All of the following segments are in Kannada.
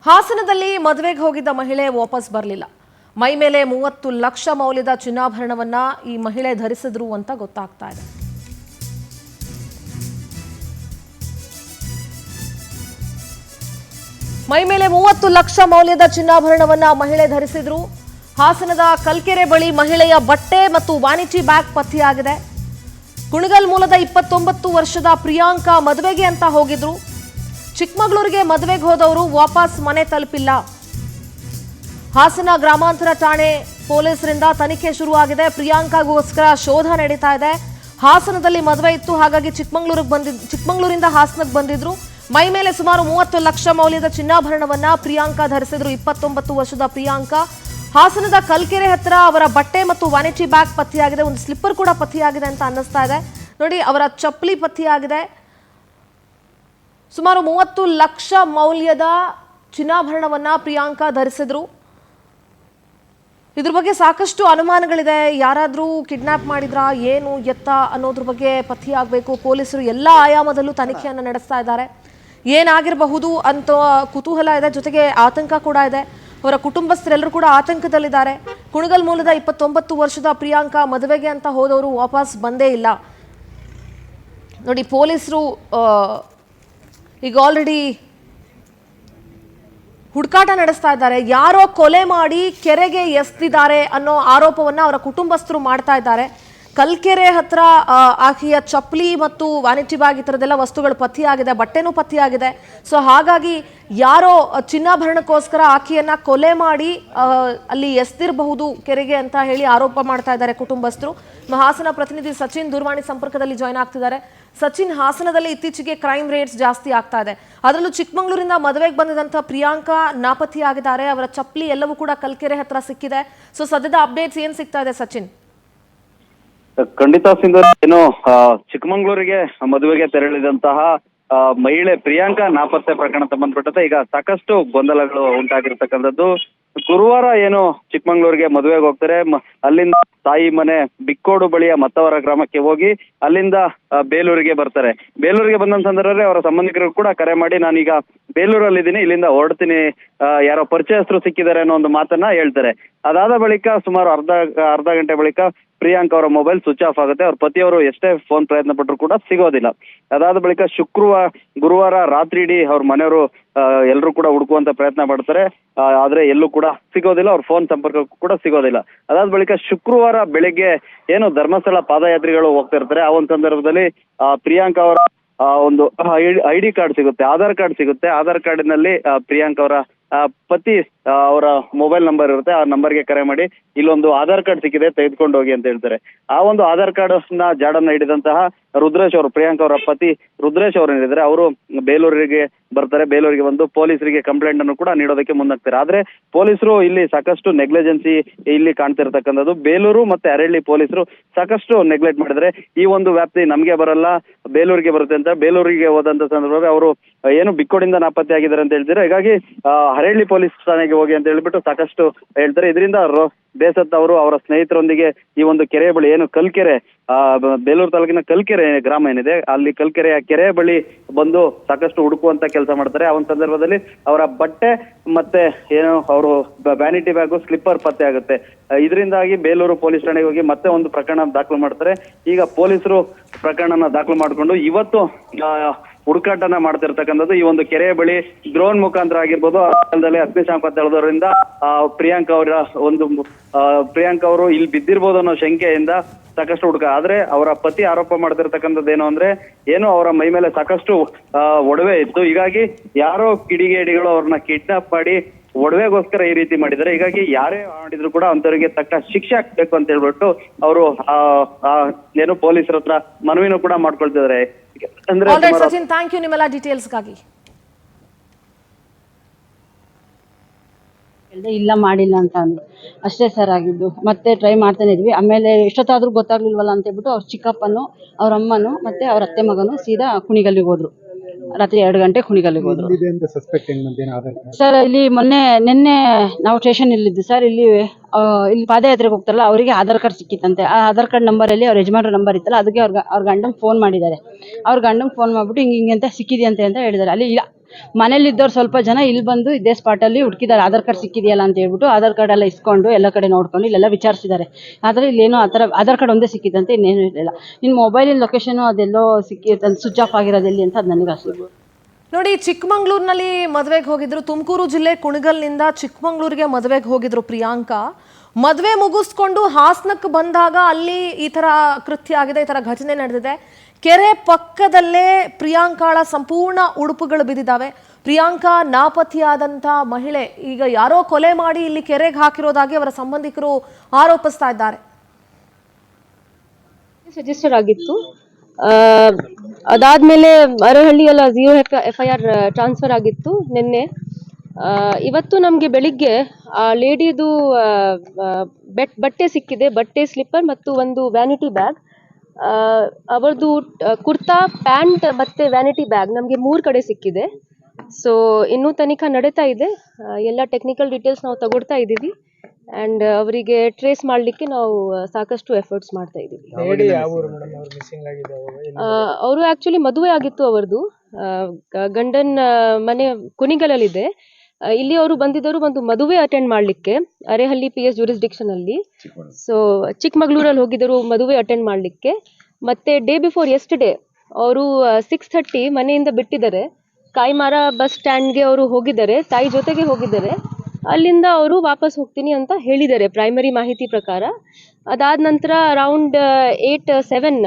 ಹಾಸನದಲ್ಲಿ ಮದುವೆಗೆ ಹೋಗಿದ್ದ ಮಹಿಳೆ ವಾಪಸ್ ಬರಲಿಲ್ಲ. ಮೈ ಮೇಲೆ 30 ಲಕ್ಷ ಮೌಲ್ಯದ ಚಿನ್ನಾಭರಣವನ್ನ ಈ ಮಹಿಳೆ ಧರಿಸಿದ್ರು ಅಂತ ಗೊತ್ತಾಗ್ತಾ ಇದೆ. ಮೈ ಮೇಲೆ 30 ಲಕ್ಷ ಮೌಲ್ಯದ ಚಿನ್ನಾಭರಣವನ್ನ ಮಹಿಳೆ ಧರಿಸಿದ್ರು. ಹಾಸನದ ಕಲ್ಕೆರೆ ಬಳಿ ಮಹಿಳೆಯ ಬಟ್ಟೆ ಮತ್ತು ವ್ಯಾನಿಟಿ ಬ್ಯಾಗ್ ಪತ್ತೆಯಾಗಿದೆ. ಕುಣಗಲ್ ಮೂಲದ 29 ವರ್ಷದ ಪ್ರಿಯಾಂಕಾ ಮದುವೆಗೆ ಅಂತ ಹೋಗಿದ್ರು. ಚಿಕ್ಕಮಗಳೂರಿಗೆ ಮದುವೆಗೆ ಹೋದವರು ವಾಪಸ್ ಮನೆ ತಲುಪಿಲ್ಲ. ಹಾಸನ ಗ್ರಾಮಾಂತರ ಠಾಣೆ ಪೊಲೀಸರಿಂದ ತನಿಖೆ ಶುರುವಾಗಿದೆ. ಪ್ರಿಯಾಂಕಾಗೋಸ್ಕರ ಶೋಧ ನಡೀತಾ ಇದೆ. ಹಾಸನದಲ್ಲಿ ಮದುವೆ ಇತ್ತು, ಹಾಗಾಗಿ ಚಿಕ್ಕಮಗಳೂರಿಂದ ಹಾಸನಕ್ಕೆ ಬಂದಿದ್ರು. ಮೈ ಮೇಲೆ ಸುಮಾರು 30 ಲಕ್ಷ ಮೌಲ್ಯದ ಚಿನ್ನಾಭರಣವನ್ನ ಪ್ರಿಯಾಂಕಾ ಧರಿಸಿದ್ರು. 29 ವರ್ಷದ ಪ್ರಿಯಾಂಕಾ ಹಾಸನದ ಕಲ್ಕೆರೆ ಹತ್ರ ಅವರ ಬಟ್ಟೆ ಮತ್ತು ವ್ಯಾನಿಟಿ ಬ್ಯಾಗ್ ಪತ್ತೆಯಾಗಿದೆ. ಒಂದು ಸ್ಲಿಪ್ಪರ್ ಕೂಡ ಪತ್ತೆಯಾಗಿದೆ ಅಂತ ಅನ್ನಿಸ್ತಾ ಇದೆ. ನೋಡಿ, ಅವರ ಚಪ್ಪಲಿ ಪತ್ತೆಯಾಗಿದೆ. ಸುಮಾರು 30 ಲಕ್ಷ ಮೌಲ್ಯದ ಚಿನ್ನಾಭರಣವನ್ನ ಪ್ರಿಯಾಂಕಾ ಧರಿಸಿದ್ರು. ಇದ್ರ ಬಗ್ಗೆ ಸಾಕಷ್ಟು ಅನುಮಾನಗಳಿದೆ. ಯಾರಾದ್ರೂ ಕಿಡ್ನಾಪ್ ಮಾಡಿದ್ರಾ, ಏನು ಎತ್ತ ಅನ್ನೋದ್ರ ಬಗ್ಗೆ ಪತ್ತೆಯಾಗಬೇಕು. ಪೊಲೀಸರು ಎಲ್ಲ ಆಯಾಮದಲ್ಲೂ ತನಿಖೆಯನ್ನು ನಡೆಸ್ತಾ ಇದ್ದಾರೆ. ಏನಾಗಿರಬಹುದು ಅಂತ ಕುತೂಹಲ ಇದೆ, ಜೊತೆಗೆ ಆತಂಕ ಕೂಡ ಇದೆ. ಅವರ ಕುಟುಂಬಸ್ಥರೆಲ್ಲರೂ ಕೂಡ ಆತಂಕದಲ್ಲಿದ್ದಾರೆ. ಕುಣಗಲ್ ಮೂಲದ 29 ವರ್ಷದ ಪ್ರಿಯಾಂಕಾ ಮದುವೆಗೆ ಅಂತ ಹೋದವರು ವಾಪಸ್ ಬಂದೇ ಇಲ್ಲ. ನೋಡಿ, ಪೊಲೀಸರು ಈಗ ಆಲ್ರೆಡಿ ಹುಡುಕಾಟ ನಡೆಸ್ತಾ ಇದ್ದಾರೆ. ಯಾರೋ ಕೊಲೆ ಮಾಡಿ ಕೆರೆಗೆ ಎಸ್ತಿದ್ದಾರೆ ಅನ್ನೋ ಆರೋಪವನ್ನ ಅವರ ಕುಟುಂಬಸ್ಥರು ಮಾಡ್ತಾ ಇದ್ದಾರೆ. ಕಲ್ಕೆರೆ ಹತ್ರ ಆಕೆಯ ಚಪ್ಪಲಿ ಮತ್ತು ವ್ಯಾನಿಟಿ ಬ್ಯಾಗ್ ಈ ಥರದ್ದೆಲ್ಲ ವಸ್ತುಗಳು ಪತ್ತೆಯಾಗಿದೆ, ಬಟ್ಟೆನೂ ಪತ್ತೆಯಾಗಿದೆ. ಸೊ ಹಾಗಾಗಿ ಯಾರೋ ಚಿನ್ನಾಭರಣಕ್ಕೋಸ್ಕರ ಆಕೆಯನ್ನ ಕೊಲೆ ಮಾಡಿ ಅಲ್ಲಿ ಎಸ್ತಿರಬಹುದು ಕೆರೆಗೆ ಅಂತ ಹೇಳಿ ಆರೋಪ ಮಾಡ್ತಾ ಇದ್ದಾರೆ ಕುಟುಂಬಸ್ಥರು. ಹಾಸನ ಪ್ರತಿನಿಧಿ ಸಚಿನ್ ದೂರವಾಣಿ ಸಂಪರ್ಕದಲ್ಲಿ ಜಾಯ್ನ್ ಆಗ್ತಿದ್ದಾರೆ. ಸಚಿನ್, ಹಾಸನದಲ್ಲಿ ಇತ್ತೀಚೆಗೆ ಕ್ರೈಮ್ ರೇಟ್ಸ್ ಜಾಸ್ತಿ ಆಗ್ತಾ ಇದೆ. ಅದರಲ್ಲೂ ಚಿಕ್ಕಮಗಳೂರಿಂದ ಮದುವೆಗೆ ಬಂದಿದ್ದಂಥ ಪ್ರಿಯಾಂಕಾ ನಾಪತ್ತೆಯಾಗಿದ್ದಾರೆ. ಅವರ ಚಪ್ಪಲಿ ಎಲ್ಲವೂ ಕೂಡ ಕಲ್ಕೆರೆ ಹತ್ರ ಸಿಕ್ಕಿದೆ. ಸೊ ಸದ್ಯದ ಅಪ್ಡೇಟ್ಸ್ ಏನ್ ಸಿಗ್ತಾ ಇದೆ ಸಚಿನ್? ಖಂಡಿತ ಸಿಂಧು, ಏನು ಚಿಕ್ಕಮಗಳೂರಿಗೆ ಮದುವೆಗೆ ತೆರಳಿದಂತಹ ಮಹಿಳೆ ಪ್ರಿಯಾಂಕಾ ನಾಪತ್ತೆ ಪ್ರಕರಣ ಸಂಬಂಧಪಟ್ಟಂತೆ ಈಗ ಸಾಕಷ್ಟು ಗೊಂದಲಗಳು ಉಂಟಾಗಿರ್ತಕ್ಕಂಥದ್ದು. ಗುರುವಾರ ಏನು ಚಿಕ್ಕಮಗಳೂರಿಗೆ ಮದುವೆಗೆ ಹೋಗ್ತಾರೆ, ಅಲ್ಲಿಂದ ತಾಯಿ ಮನೆ ಬಿಕ್ಕೋಡು ಬಳಿಯ ಮತ್ತವರ ಗ್ರಾಮಕ್ಕೆ ಹೋಗಿ ಅಲ್ಲಿಂದ ಬೇಲೂರಿಗೆ ಬರ್ತಾರೆ. ಬೇಲೂರಿಗೆ ಬಂದ ಸಂದರ್ಭದಲ್ಲಿ ಅವರ ಸಂಬಂಧಿಕರು ಕೂಡ ಕರೆ ಮಾಡಿ, ನಾನೀಗ ಬೇಲೂರಲ್ಲಿದ್ದೀನಿ, ಇಲ್ಲಿಂದ ಹೊರಡ್ತೀನಿ, ಯಾರೋ ಪರಿಚಯಸ್ಥರು ಸಿಕ್ಕಿದ್ದಾರೆ ಅನ್ನೋ ಒಂದು ಮಾತನ್ನ ಹೇಳ್ತಾರೆ. ಅದಾದ ಬಳಿಕ ಸುಮಾರು ಅರ್ಧ ಗಂಟೆ ಬಳಿಕ ಪ್ರಿಯಾಂಕಾ ಅವರ ಮೊಬೈಲ್ ಸ್ವಿಚ್ ಆಫ್ ಆಗುತ್ತೆ. ಅವ್ರ ಪತಿಯವರು ಎಷ್ಟೇ ಫೋನ್ ಪ್ರಯತ್ನ ಪಟ್ಟರು ಕೂಡ ಸಿಗೋದಿಲ್ಲ. ಅದಾದ ಬಳಿಕ ಗುರುವಾರ ರಾತ್ರಿ ಇಡೀ ಅವ್ರ ಮನೆಯವರು ಎಲ್ಲರೂ ಕೂಡ ಹುಡುಕುವಂತ ಪ್ರಯತ್ನ ಪಡ್ತಾರೆ. ಆದ್ರೆ ಎಲ್ಲೂ ಕೂಡ ಸಿಗೋದಿಲ್ಲ, ಅವ್ರ ಫೋನ್ ಸಂಪರ್ಕಕ್ಕೂ ಕೂಡ ಸಿಗೋದಿಲ್ಲ. ಅದಾದ ಬಳಿಕ ಶುಕ್ರವಾರ ಬೆಳಿಗ್ಗೆ ಏನು ಧರ್ಮಸ್ಥಳ ಪಾದಯಾತ್ರಿಗಳು ಹೋಗ್ತಾ ಇರ್ತಾರೆ. ಆ ಒಂದು ಸಂದರ್ಭದಲ್ಲಿ ಪ್ರಿಯಾಂಕಾ ಅವರ ಒಂದು ಐಡಿ ಕಾರ್ಡ್ ಸಿಗುತ್ತೆ, ಆಧಾರ್ ಕಾರ್ಡ್ ಸಿಗುತ್ತೆ. ಆಧಾರ್ ಕಾರ್ಡಿನಲ್ಲಿ ಪ್ರಿಯಾಂಕಾ ಅವರ ಪತಿ ಅವರ ಮೊಬೈಲ್ ನಂಬರ್ ಇರುತ್ತೆ. ಆ ನಂಬರ್ಗೆ ಕರೆ ಮಾಡಿ, ಇಲ್ಲೊಂದು ಆಧಾರ್ ಕಾರ್ಡ್ ಸಿಕ್ಕಿದೆ, ತೆಗೆದುಕೊಂಡು ಹೋಗಿ ಅಂತ ಹೇಳ್ತಾರೆ. ಆ ಒಂದು ಆಧಾರ್ ಕಾರ್ಡ್ ನ ಜಾಡನ್ನ ಹಿಡಿದಂತಹ ರುದ್ರೇಶ್ ಅವರು, ಪ್ರಿಯಾಂಕಾ ಅವರ ಪತಿ ರುದ್ರೇಶ್ ಅವರು ಏನಿದ್ದಾರೆ, ಅವರು ಬೇಲೂರಿಗೆ ಬರ್ತಾರೆ. ಬೇಲೂರಿಗೆ ಬಂದು ಪೊಲೀಸರಿಗೆ ಕಂಪ್ಲೇಂಟ್ ಅನ್ನು ಕೂಡ ನೀಡೋದಕ್ಕೆ ಮುಂದಾಗ್ತಾರೆ. ಆದ್ರೆ ಪೊಲೀಸರು ಇಲ್ಲಿ ಸಾಕಷ್ಟು ನೆಗ್ಲಿಜೆನ್ಸಿ ಇಲ್ಲಿ ಕಾಣ್ತಿರ್ತಕ್ಕಂಥದ್ದು. ಬೇಲೂರು ಮತ್ತೆ ಅರಳ್ಳಿ ಪೊಲೀಸರು ಸಾಕಷ್ಟು ನೆಗ್ಲೆಕ್ಟ್ ಮಾಡಿದ್ರೆ, ಈ ಒಂದು ವ್ಯಾಪ್ತಿ ನಮ್ಗೆ ಬರಲ್ಲ, ಬೇಲೂರಿಗೆ ಬರುತ್ತೆ ಅಂತ ಬೇಲೂರಿಗೆ ಹೋದಂತ ಸಂದರ್ಭದಲ್ಲಿ ಅವರು ಏನು ಬಿಕ್ಕೋಡಿಂದ ನಾಪತ್ತೆ ಆಗಿದ್ದಾರೆ ಅಂತ ಹೇಳ್ತಾರೆ. ಹೀಗಾಗಿ ಹರಳ್ಳಿ ಪೊಲೀಸ್ ಠಾಣೆಗೆ ಹೋಗಿ ಅಂತ ಹೇಳ್ಬಿಟ್ಟು ಸಾಕಷ್ಟು ಹೇಳ್ತಾರೆ. ಇದರಿಂದ ಬೇಸತ್ತ ಅವರು ಅವರ ಸ್ನೇಹಿತರೊಂದಿಗೆ ಈ ಒಂದು ಕೆರೆ ಬಳಿ, ಏನು ಕಲ್ಕೆರೆ, ಬೇಲೂರು ತಾಲೂಕಿನ ಕಲ್ಕೆರೆ ಗ್ರಾಮ ಏನಿದೆ, ಅಲ್ಲಿ ಕಲ್ಕೆರೆಯ ಕೆರೆ ಬಳಿ ಬಂದು ಸಾಕಷ್ಟು ಹುಡುಕುವಂತ ಕೆಲಸ ಮಾಡ್ತಾರೆ. ಆ ಒಂದು ಸಂದರ್ಭದಲ್ಲಿ ಅವರ ಬಟ್ಟೆ ಮತ್ತೆ ಏನು ಅವರು ವ್ಯಾನಿಟಿ ಬ್ಯಾಗು, ಸ್ಲಿಪ್ಪರ್ ಪತ್ತೆ ಆಗುತ್ತೆ. ಇದರಿಂದಾಗಿ ಬೇಲೂರು ಪೊಲೀಸ್ ಠಾಣೆಗೆ ಹೋಗಿ ಮತ್ತೆ ಒಂದು ಪ್ರಕರಣ ದಾಖಲು ಮಾಡ್ತಾರೆ. ಈಗ ಪೊಲೀಸರು ಪ್ರಕರಣನ ದಾಖಲು ಮಾಡಿಕೊಂಡು ಇವತ್ತು ಹುಡುಕಾಟನ ಮಾಡ್ತಿರ್ತಕ್ಕಂಥದ್ದು. ಈ ಒಂದು ಕೆರೆಯ ಬಳಿ ಡ್ರೋನ್ ಮುಖಾಂತರ ಆಗಿರ್ಬೋದು, ಆ ಕಾಲದಲ್ಲಿ ಅಗ್ನಿಶಾಮಕ ದಳದವರಿಂದ ಪ್ರಿಯಾಂಕಾ ಅವರು ಇಲ್ಲಿ ಬಿದ್ದಿರ್ಬೋದು ಅನ್ನೋ ಶಂಕೆಯಿಂದ ಸಾಕಷ್ಟು ಹುಡುಕ. ಆದ್ರೆ ಅವರ ಪತಿ ಆರೋಪ ಮಾಡ್ತಿರ್ತಕ್ಕಂಥದ್ದು ಏನು ಅಂದ್ರೆ, ಏನು ಅವರ ಮೈ ಮೇಲೆ ಸಾಕಷ್ಟು ಒಡವೆ ಇತ್ತು. ಹೀಗಾಗಿ ಯಾರೋ ಕಿಡಿಗೇಡಿಗಳು ಅವ್ರನ್ನ ಕಿಡ್ನಾಪ್ ಮಾಡಿ ಒಡವೆಗೋಸ್ಕರ ಈ ರೀತಿ ಮಾಡಿದ್ದಾರೆ. ಹೀಗಾಗಿ ಯಾರೇ ಮಾಡಿದ್ರು ಕೂಡ ಅಂತವರಿಗೆ ತಕ್ಕ ಶಿಕ್ಷೆ ಆಗ್ಬೇಕು ಅಂತ ಹೇಳ್ಬಿಟ್ಟು ಅವರು ಏನು ಪೊಲೀಸರ ಹತ್ರ ಮನವಿನೂ ಕೂಡ ಮಾಡ್ಕೊಳ್ತಿದ್ದಾರೆ. ಅಂದ್ರೆ ಸಚಿನ್, ಥ್ಯಾಂಕ್ ಯು ನಿಮ್ಮೆಲ್ಲ ಡೀಟೇಲ್ಸ್ಗಾಗಿ. ಇಲ್ಲ ಮಾಡಿಲ್ಲ ಅಂತ ಅಂದ್ರು ಅಷ್ಟೇ ಸರ್ ಆಗಿದ್ದು. ಮತ್ತೆ ಟ್ರೈ ಮಾಡ್ತಾನೆ ಇದ್ವಿ. ಆಮೇಲೆ ಎಷ್ಟೊತ್ತಾದ್ರೂ ಗೊತ್ತಾಗ್ಲಿಲ್ವಲ್ಲ ಅಂತ ಹೇಳ್ಬಿಟ್ಟು ಅವ್ರ ಚಿಕ್ಕಪ್ಪನು, ಅವ್ರ ಅಮ್ಮನು ಮತ್ತೆ ಅವ್ರ ಅತ್ತೆ ಮಗನು ಸೀದಾ ಕುಣಿಗಲ್ಲಿಗೆ ಹೋದ್ರು. ರಾತ್ರಿ 2 ಗಂಟೆ ಕುಣಿಗಲ್ಲಿಗೆ ಹೋದ್ರು ಸರ್. ಇಲ್ಲಿ ನಿನ್ನೆ ನಾವು ಸ್ಟೇಷನ್ ಇಲ್ಲಿದ್ದು ಸರ್. ಇಲ್ಲಿ ಪಾದಯಾತ್ರೆಗೆ ಹೋಗ್ತಾರಲ್ಲ, ಅವರಿಗೆ ಆಧಾರ್ ಕಾರ್ಡ್ ಸಿಕ್ಕಿತ್ತಂತೆ. ಆ ಆಧಾರ್ ಕಾರ್ಡ್ ನಂಬರಲ್ಲಿ ಅವ್ರ ಯಜಮಾನ್ರ ನಂಬರ್ ಇತ್ತಲ್ಲ, ಅದಕ್ಕೆ ಅವ್ರ ಗಂಡಂಗೆ ಫೋನ್ ಮಾಡಿದ್ದಾರೆ. ಅವ್ರ ಗಂಡಂಗೆ ಫೋನ್ ಮಾಡ್ಬಿಟ್ಟು ಹಿಂಗೆ ಅಂತ ಸಿಕ್ಕಿದೆಯಂತೆ ಅಂತ ಹೇಳಿದ್ದಾರೆ. ಅಲ್ಲಿ ಮನೇಲಿದ್ದವ್ರು ಸ್ವಲ್ಪ ಜನ ಇಲ್ಲಿ ಬಂದು ಇದೇ ಸ್ಪಾಟಲ್ಲಿ ಹುಡುಕಿದ್ದಾರೆ, ಆಧಾರ್ ಕಾರ್ಡ್ ಸಿಕ್ಕಿದೆಯಲ್ಲ ಅಂತ ಹೇಳ್ಬಿಟ್ಟು ಆಧಾರ್ ಕಾರ್ಡ್ ಎಲ್ಲ ಇಸ್ಕೊಂಡು ಎಲ್ಲ ಕಡೆ ನೋಡ್ಕೊಂಡು ಇಲ್ಲೆಲ್ಲ ವಿಚಾರಿಸಿದ್ದಾರೆ. ಆದರೆ ಇಲ್ಲೇನೋ ಆ ಥರ ಆಧಾರ್ ಕಾರ್ಡ್ ಒಂದೇ ಸಿಕ್ಕಿದಂತೆ ಇನ್ನೇನು ಇರಲಿಲ್ಲ. ಇನ್ನು ಮೊಬೈಲಿನ ಲೊಕೇಶನು ಅದೆಲ್ಲೋ ಸಿಕ್ಕಿತ್ತು, ಅದು ಸ್ವಿಚ್ ಆಫ್ ಆಗಿರೋದು ಎಲ್ಲಿ ಅಂತ ಅದು ನನಗೆ ಅಷ್ಟು. ನೋಡಿ, ಚಿಕ್ಕಮಂಗ್ಳೂರಿನಲ್ಲಿ ಮದುವೆಗೆ ಹೋಗಿದ್ರು. ತುಮಕೂರು ಜಿಲ್ಲೆ ಕುಣಗಲ್ನಿಂದ ಚಿಕ್ಕಮಂಗ್ಳೂರಿಗೆ ಮದುವೆಗೆ ಹೋಗಿದ್ರು ಪ್ರಿಯಾಂಕಾ. ಮದುವೆ ಮುಗಿಸ್ಕೊಂಡು ಹಾಸನಕ್ಕೆ ಬಂದಾಗ ಅಲ್ಲಿ ಈ ಥರ ಕೃತ್ಯ ಆಗಿದೆ, ಈ ಥರ ಘಟನೆ ನಡೆದಿದೆ. ಕೆರೆ ಪಕ್ಕದಲ್ಲೇ ಪ್ರಿಯಾಂಕಾಳ ಸಂಪೂರ್ಣ ಉಡುಪುಗಳು ಬಿದ್ದಿದ್ದಾವೆ. ಪ್ರಿಯಾಂಕಾ ನಾಪತ್ತೆಯಾದಂಥ ಮಹಿಳೆ ಈಗ ಯಾರೋ ಕೊಲೆ ಮಾಡಿ ಇಲ್ಲಿ ಕೆರೆಗೆ ಹಾಕಿರೋದಾಗಿ ಅವರ ಸಂಬಂಧಿಕರು ಆರೋಪಿಸ್ತಾ ಇದ್ದಾರೆ. ರಿಜಿಸ್ಟರ್ ಆಗಿತ್ತು. ಅದಾದ್ಮೇಲೆ ಅರಹಳ್ಳಿಯಲ್ಲ 0 FIR ಟ್ರಾನ್ಸ್ಫರ್ ಆಗಿತ್ತು ನಿನ್ನೆ. ಇವತ್ತು ನಮಗೆ ಬೆಳಿಗ್ಗೆ ಆ ಲೇಡಿದು ಬಟ್ಟೆ ಸಿಕ್ಕಿದೆ, ಬಟ್ಟೆ, ಸ್ಲಿಪ್ಪರ್ ಮತ್ತು ಒಂದು ವ್ಯಾನಿಟಿ ಬ್ಯಾಗ್. ಅವರದು ಕುರ್ತಾ, ಪ್ಯಾಂಟ್ ಮತ್ತೆ ವ್ಯಾನಿಟಿ ಬ್ಯಾಗ್ ನಮಗೆ 3 ಕಡೆ ಸಿಕ್ಕಿದೆ. ಸೊ ಇನ್ನೂ ತನಿಖಾ ನಡೀತಾ ಇದೆ. ಎಲ್ಲ ಟೆಕ್ನಿಕಲ್ ಡೀಟೇಲ್ಸ್ ನಾವು ತಗೊಳ್ತಾ ಇದ್ದೀವಿ ಆ್ಯಂಡ್ ಅವರಿಗೆ ಟ್ರೇಸ್ ಮಾಡಲಿಕ್ಕೆ ನಾವು ಸಾಕಷ್ಟು ಎಫರ್ಟ್ಸ್ ಮಾಡ್ತಾ ಇದ್ದೀವಿ. ಅವರು ಆ್ಯಕ್ಚುಲಿ ಮದುವೆ ಆಗಿತ್ತು, ಅವರದು ಗಂಡನ್ ಮನೆ ಕುಣಿಗಲಲ್ಲಿದೆ. ಇಲ್ಲಿ ಅವರು ಬಂದಿದ್ದರು ಒಂದು ಮದುವೆ ಅಟೆಂಡ್ ಮಾಡಲಿಕ್ಕೆ ಅರೇಹಳ್ಳಿ PS ಜೂರಿಸ್ಡಿಕ್ಷನ್ ಅಲ್ಲಿ. ಸೊ ಚಿಕ್ಕಮಗಳೂರಲ್ಲಿ ಹೋಗಿದ್ದರು ಮದುವೆ ಅಟೆಂಡ್ ಮಾಡಲಿಕ್ಕೆ. ಮತ್ತೆ ಡೇ ಬಿಫೋರ್ ಯೆಸ್ಟರ್ಡೇ ಅವರು 6:30 ಮನೆಯಿಂದ ಬಿಟ್ಟಿದ್ದಾರೆ. ಕಾಯಿಮಾರ ಬಸ್ ಸ್ಟ್ಯಾಂಡ್ಗೆ ಅವರು ಹೋಗಿದ್ದಾರೆ, ತಾಯಿ ಜೊತೆಗೆ ಹೋಗಿದ್ದಾರೆ. ಅಲ್ಲಿಂದ ಅವರು ವಾಪಸ್ ಹೋಗ್ತೀನಿ ಅಂತ ಹೇಳಿದ್ದಾರೆ ಪ್ರೈಮರಿ ಮಾಹಿತಿ ಪ್ರಕಾರ. ಅದಾದ ನಂತರ ಅರೌಂಡ್ 8-7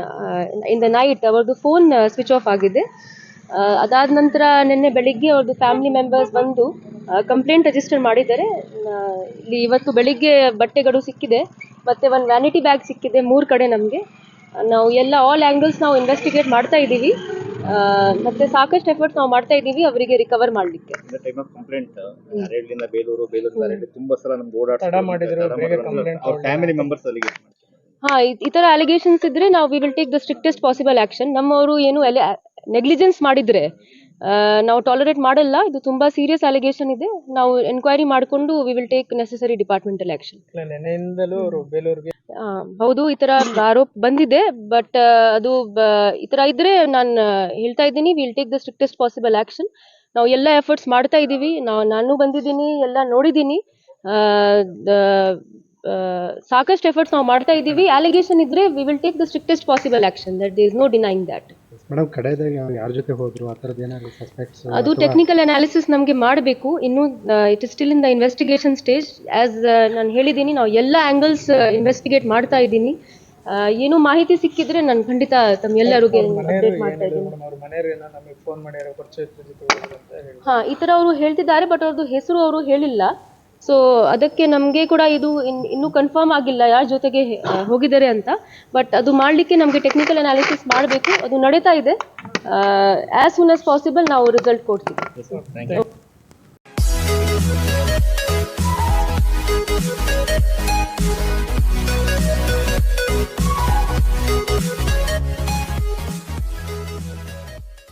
ಇನ್ ದ ನೈಟ್ ಅವ್ರದ್ದು ಫೋನ್ ಸ್ವಿಚ್ ಆಫ್ ಆಗಿದೆ. ಅದಾದ ನಂತರ ನಿನ್ನೆ ಬೆಳಿಗ್ಗೆ ಅವ್ರದ್ದು ಫ್ಯಾಮಿಲಿ ಮೆಂಬರ್ಸ್ ಬಂದು ಕಂಪ್ಲೇಂಟ್ ರಿಜಿಸ್ಟರ್ ಮಾಡಿದ್ದಾರೆ. ಇಲ್ಲಿ ಇವತ್ತು ಬೆಳಿಗ್ಗೆ ಬಟ್ಟೆಗಳು ಸಿಕ್ಕಿದೆ, ಮತ್ತೆ ಒಂದು ವ್ಯಾನಿಟಿ ಬ್ಯಾಗ್ ಸಿಕ್ಕಿದೆ 3 ಕಡೆ. ನಮಗೆ ನಾವು ಎಲ್ಲ ಆಲ್ ಆ್ಯಂಗಲ್ಸ್ ನಾವು ಇನ್ವೆಸ್ಟಿಗೇಟ್ ಮಾಡ್ತಾ ಇದ್ದೀವಿ, ಮತ್ತೆ ಸಾಕಷ್ಟು ಎಫರ್ಟ್ಸ್ ನಾವು ಮಾಡ್ತಾ ಇದ್ದೀವಿ ಅವರಿಗೆ ರಿಕವರ್ ಮಾಡಲಿಕ್ಕೆ. ಈ ಥರ ಅಲಿಗೇಷನ್ಸ್ ಇದ್ರೆ ನಾವು we will take the strictest possible action. ನಮ್ಮವರು ಏನು ನೆಗ್ಲಿಜೆನ್ಸ್ ಮಾಡಿದ್ರೆ ನಾವು ಟಾಲರೇಟ್ ಮಾಡಲ್ಲ. ಇದು ತುಂಬಾ ಸೀರಿಯಸ್ ಅಲಿಗೇಷನ್ ಇದೆ. ನಾವು ಎನ್ಕ್ವೈರಿ ಮಾಡಿಕೊಂಡು V will take necessary departmental action. ಹೌದು, ಈ ತರ ಆರೋಪ ಬಂದಿದೆ. ಬಟ್ ಅದು ಈ ತರ ಇದ್ರೆ ನಾನು ಹೇಳ್ತಾ ಇದ್ದೀನಿ, will take the strictest possible action. ನಾವು ಎಲ್ಲ ಎಫರ್ಟ್ಸ್ ಮಾಡ್ತಾ ಇದ್ದೀವಿ. ನಾನು ಬಂದಿದ್ದೀನಿ, ಎಲ್ಲ ನೋಡಿದ್ದೀನಿ. ಸಾಕಷ್ಟು ಎಫರ್ಟ್ಸ್ ನಾವು ಮಾಡ್ತಾ ಇದ್ದೀವಿ. ಅಲಿಗೇಷನ್ ಇದ್ರೆ we will take the strictest possible action. That there is no denying that. Madam, ಕಡೆಯದಾಗಿ ಯಾರ ಜೊತೆ ಹೋದ್ರು ಆ ಥರದ್ದು ಏನಾದ್ರು ಸಸ್ಪೆಕ್ಟ್ಸ್? ಅದು ಟೆಕ್ನಿಕಲ್ ಅನಾಲಿಸಿಸ್ ನಮಗೆ ಮಾಡಬೇಕು. ಇನ್ನು it is still in the investigation stage. As ನಾನು ಹೇಳಿದ್ದೀನಿ, ನಾವು ಎಲ್ಲ ಆ್ಯಂಗಲ್ಸ್ ಇನ್ವೆಸ್ಟಿಗೇಟ್ ಮಾಡ್ತಾ ಇದ್ದೀನಿ. ಏನು ಮಾಹಿತಿ ಸಿಕ್ಕಿದ್ರೆ ನಾನು ಖಂಡಿತ ತಮ್ಮೆಲ್ಲರಿಗೂ ಅಪ್ಡೇಟ್ ಮಾಡ್ತಾ ಇದ್ದೀನಿ. ಈ ಥರ ಅವರು ಹೇಳ್ತಿದ್ದಾರೆ, ಬಟ್ ಅವ್ರದ್ದು ಹೆಸರು ಅವರು ಹೇಳಿಲ್ಲ. ಸೊ ಅದಕ್ಕೆ ನಮಗೆ ಕೂಡ ಇದು ಇನ್ನೂ ಕನ್ಫರ್ಮ್ ಆಗಿಲ್ಲ ಯಾರ ಜೊತೆಗೆ ಹೋಗಿದ್ದಾರೆ ಅಂತ. ಬಟ್ ಅದು ಮಾಡಲಿಕ್ಕೆ ನಮಗೆ ಟೆಕ್ನಿಕಲ್ ಅನಾಲಿಸಿಸ್ ಮಾಡಬೇಕು, ಅದು ನಡೀತಾ ಇದೆ. ಆ್ಯಸ್ ಸೂನ್ ಆಸ್ ಪಾಸಿಬಲ್ ನಾವು ರಿಸಲ್ಟ್ ಕೊಡ್ತೀವಿ.